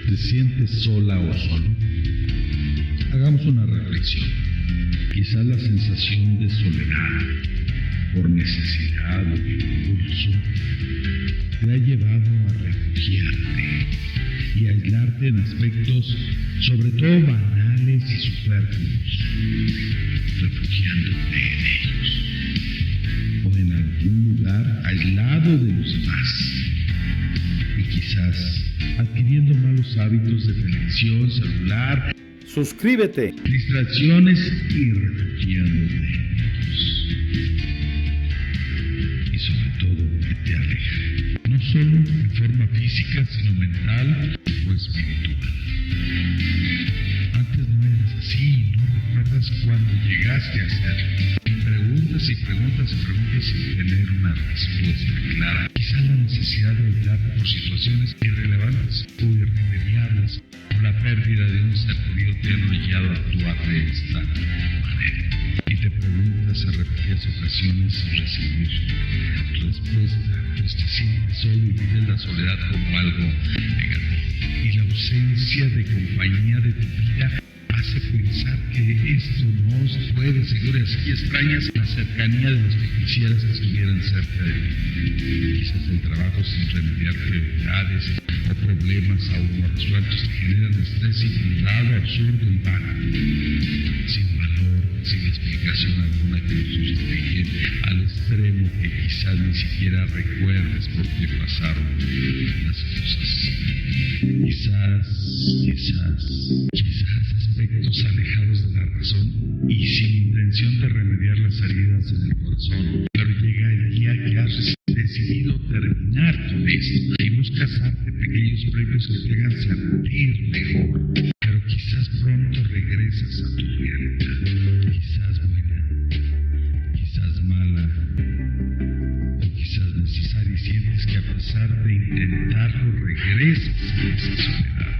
¿Te sientes sola o solo? Hagamos una reflexión. Quizás la sensación de soledad, por necesidad o impulso, te ha llevado a refugiarte y aislarte en aspectos sobre todo banales y superfluos, refugiándote en ellos o en algún lugar aislado de los demás y quizás adquiriendo malos hábitos de televisión, celular, suscríbete, distracciones y refugiándote en ellos. Y sobre todo que te aleja, no solo en forma física, sino mental o espiritual. Antes no eras así, no recuerdas cuándo llegaste a serlo. Preguntas y preguntas y preguntas sin tener una respuesta clara. Quizá la necesidad de ayudarte por situaciones irrelevantes o irremediables o la pérdida de un ser querido te han orillado a actuar de esta manera. Y te preguntas en repetidas ocasiones sin recibir respuesta, pues te sientes solo y vives la soledad como algo negativo. Y la ausencia de compañía de tu vida hace pensar que esto no puede seguir así y extrañas la cercanía de los que quisieras que estuvieran cerca de ti. Quizás el trabajo sin remediar prioridades o problemas aún no resueltos te generan estrés infundado, absurdo y vano, sin valor, sin explicación alguna que los justifique, al extremo que quizás ni siquiera recuerdes por qué pasaron las cosas. Quizás aspectos alejados de la razón y sin intención de remediar las heridas en el corazón. Pero llega el día que has decidido terminar con esto y buscas darte pequeños premios que te hagan sentir mejor. Pero quizás pronto regresas a tu realidad. Quizás buena, quizás mala, o quizás necesaria, y sientes que a pesar de intentarlo regresas a esa soledad.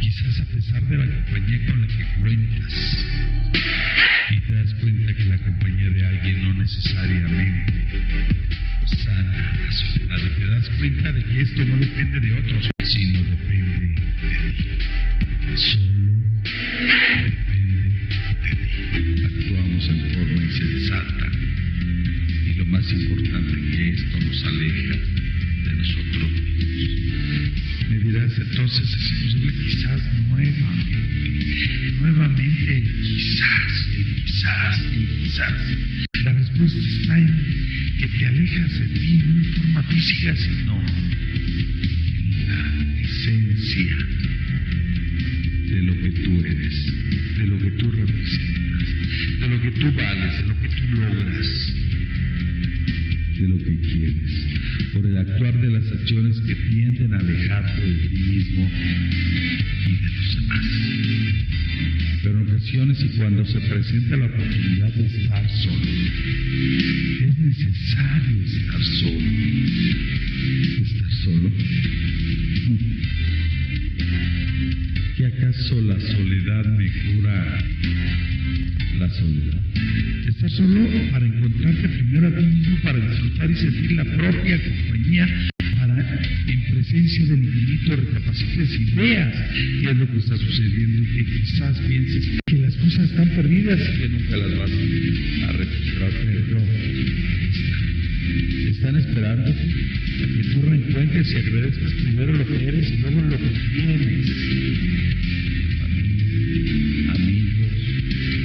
Quizás a pesar de la compañía con la que cuentas, y te das cuenta que la compañía de alguien no necesariamente sana la soledad, y te das cuenta de que esto no depende de otros, sino depende de ti. Solo depende de ti. Actuamos en forma insensata, y lo más importante que esto nos aleja de nosotros mismos. Me dirás, entonces es imposible, quizás nuevamente el quizás. La respuesta está en que te alejas de ti, no en forma física, sino en la esencia de lo que tú eres, de lo que tú representas, de lo que tú vales, de lo que tú logras, de lo que quieres, por el actuar de las acciones que tienden a alejarte de ti mismo y de los demás. Pero en ocasiones y cuando se presenta la oportunidad de estar solo, es necesario estar solo. ¿Estar solo? ¿Que acaso la soledad me cura la soledad? Estar solo para encontrarte primero a ti mismo, para disfrutar y sentir la propia compañía, para en presencia del infinito recapacites ideas qué es lo que está sucediendo y que quizás pienses que las cosas están perdidas y que nunca las vas a recuperar, pero están esperando a que tú reencuentres y agradezcas primero lo que eres y luego lo que tienes. Amigos,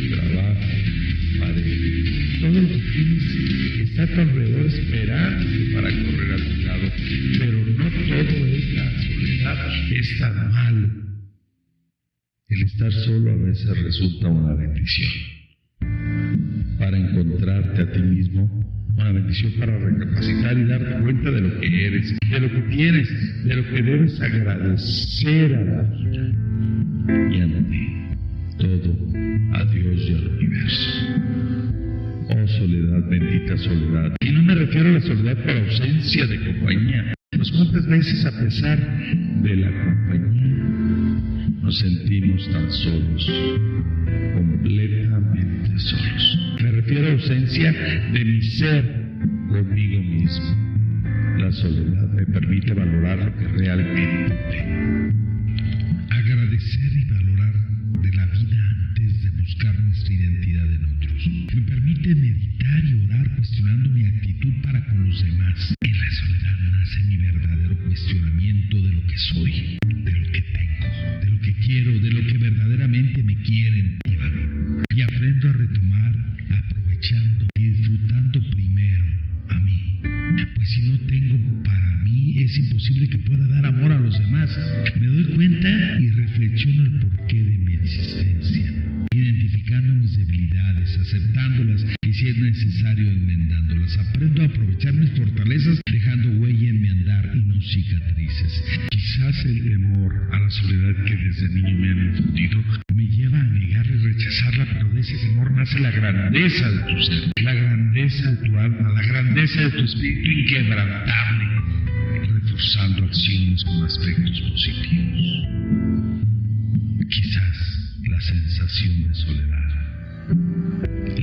trabajo, pareja, todo lo que tienes está a tu alrededor esperándote para correr a tu lado, pero no todo es la soledad, es tan malo. El estar solo a veces resulta una bendición. Para encontrarte a ti mismo, una bendición para recapacitar y darte cuenta de lo que eres, de lo que tienes, de lo que debes agradecer a la vida. Y ante todo, a Dios y al universo. Oh soledad, bendita soledad. Y no me refiero a la soledad por ausencia de compañía. Pues cuántas veces a pesar de la compañía nos sentimos tan solos, completamente solos. Me refiero a ausencia de mi ser conmigo mismo. La soledad me permite valorar lo que realmente tengo. soy, de lo que tengo, de lo que quiero, de lo que verdaderamente me quieren y valoro. Y aprendo a retomar, aprovechando y disfrutando primero a mí. Pues si no tengo para mí, es imposible que pueda dar amor a los demás. Me doy cuenta y reflexiono el porqué de mi existencia, identificando mis debilidades, aceptándolas y si es necesario enmendándolas. Aprendo a aprovechar mis fortalezas, dejando huella en mi andar y no cicatrices. Quizás el temor a la soledad que desde niño me han infundido me lleva a negarla y rechazarla, pero de ese temor nace la grandeza de tu ser, la grandeza de tu alma, la grandeza de tu espíritu inquebrantable, reforzando acciones con aspectos positivos. Quizás la sensación de soledad.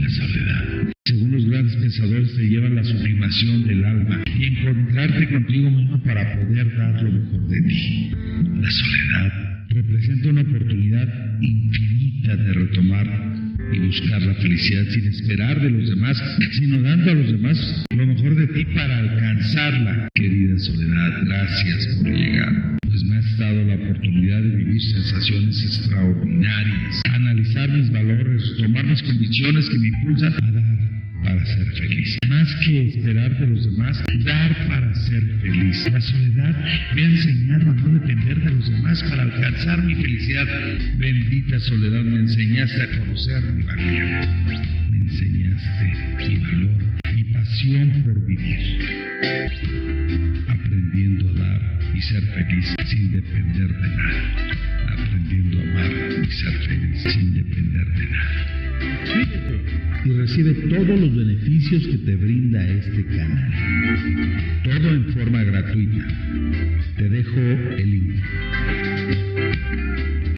La soledad, según los grandes pensadores, te lleva a la sublimación del alma y encontrarte contigo mismo para poder dar lo mejor de ti. La soledad representa una oportunidad infinita de retomar y buscar la felicidad sin esperar de los demás, sino dando a los demás lo mejor de ti para alcanzarla. Querida soledad, gracias por llegar, pues me has dado la oportunidad de vivir sensaciones extraordinarias, analizar mis valores, tomar mis convicciones que me impulsan a dar para ser feliz. Más que esperar de los demás, dar para ser feliz. La soledad me ha enseñado a no depender de los demás para alcanzar mi felicidad. Bendita soledad, me enseñaste a conocer mi valía. Me enseñaste mi valor, mi pasión por vivir. Aprendiendo a dar y ser feliz sin depender de nada. Aprendiendo a amar y ser feliz sin depender de nada. Y recibe todos los beneficios que te brinda este canal. Todo en forma gratuita.